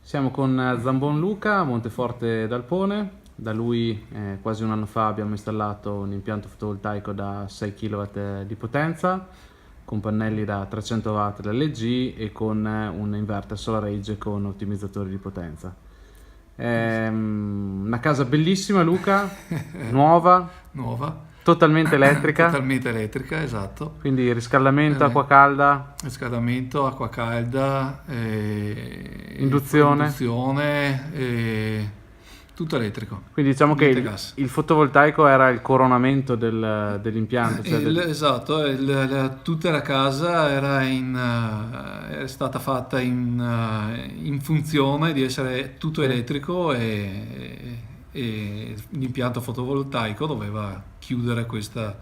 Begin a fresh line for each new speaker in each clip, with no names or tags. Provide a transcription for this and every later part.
Siamo con Zambon Luca a Monteforte d'Alpone. Da lui quasi un anno fa abbiamo installato un impianto fotovoltaico da 6 kW di potenza con pannelli da 300 watt LG e con un inverter SolarEdge con ottimizzatori di potenza. Una casa bellissima, Luca, nuova, totalmente elettrica.
Totalmente elettrica, esatto.
Quindi riscaldamento, acqua calda.
Riscaldamento, acqua calda,
Induzione.
Tutto elettrico.
Quindi diciamo che
gas.
Il fotovoltaico era il coronamento dell'impianto. Cioè
Esatto, tutta la casa è stata fatta in funzione di essere tutto elettrico e l'impianto fotovoltaico doveva chiudere questo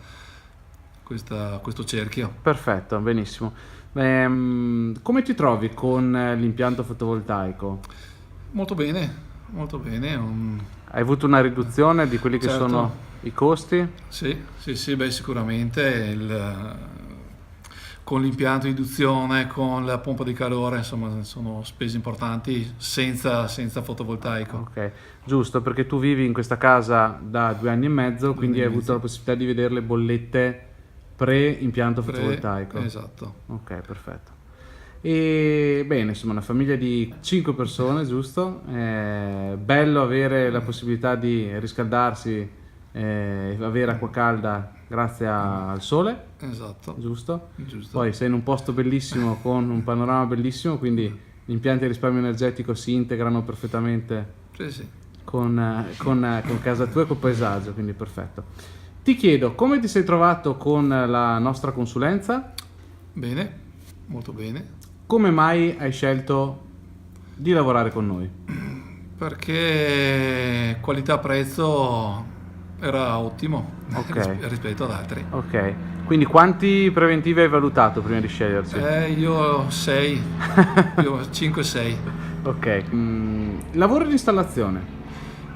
cerchio.
Perfetto, benissimo. Come ti trovi con l'impianto fotovoltaico?
Molto bene.
Hai avuto una riduzione di quelli che
Certo.
sono i costi?
Sì, beh, sicuramente con l'impianto di induzione, con la pompa di calore, insomma, sono spese importanti senza fotovoltaico.
Ok, giusto, perché tu vivi in questa casa da 2 anni e mezzo, quindi hai avuto la possibilità di vedere le bollette pre-impianto fotovoltaico.
Esatto.
Ok, perfetto. E bene, insomma, una famiglia di 5 persone, giusto? Bello avere la possibilità di riscaldarsi e avere acqua calda grazie al sole.
Esatto.
Giusto? Poi sei in un posto bellissimo con un panorama bellissimo, quindi gli impianti di risparmio energetico si integrano perfettamente con casa tua e col paesaggio, quindi perfetto. Ti chiedo, come ti sei trovato con la nostra consulenza?
Bene, molto bene.
Come mai hai scelto di lavorare con noi?
Perché qualità-prezzo era ottimo rispetto ad altri.
Ok, quindi quanti preventivi hai valutato prima di sceglierci?
Io 6, io 5-6.
Ok, lavoro di installazione?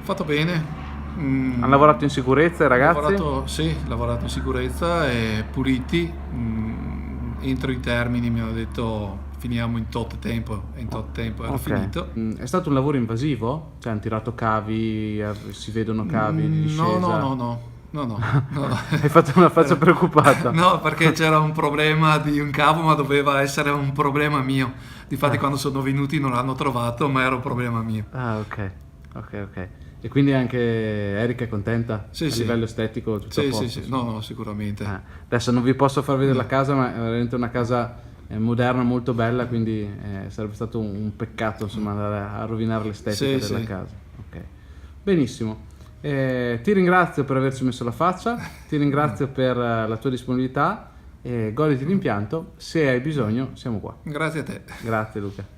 Fatto bene.
Hanno lavorato in sicurezza i ragazzi?
Lavorato in sicurezza e puliti. Entro i termini mi hanno detto finiamo in tot tempo e in tot tempo era finito.
È stato un lavoro invasivo? Cioè hanno tirato cavi, si vedono cavi di discesa?
No.
Hai fatto una faccia preoccupata.
No, perché c'era un problema di un cavo, ma doveva essere un problema mio. Difatti quando sono venuti non l'hanno trovato, ma era un problema mio.
Ah, ok. E quindi anche Erika è contenta? A livello estetico tutto a posto?
Sì, no, sicuramente.
Adesso non vi posso far vedere la casa, ma è veramente una casa moderna, molto bella, quindi sarebbe stato un peccato, insomma, andare a rovinare l'estetica della casa. Ok, benissimo. Ti ringrazio per averci messo la faccia, ti ringrazio per la tua disponibilità e goditi l'impianto. Se hai bisogno siamo qua.
Grazie a te.
Grazie Luca.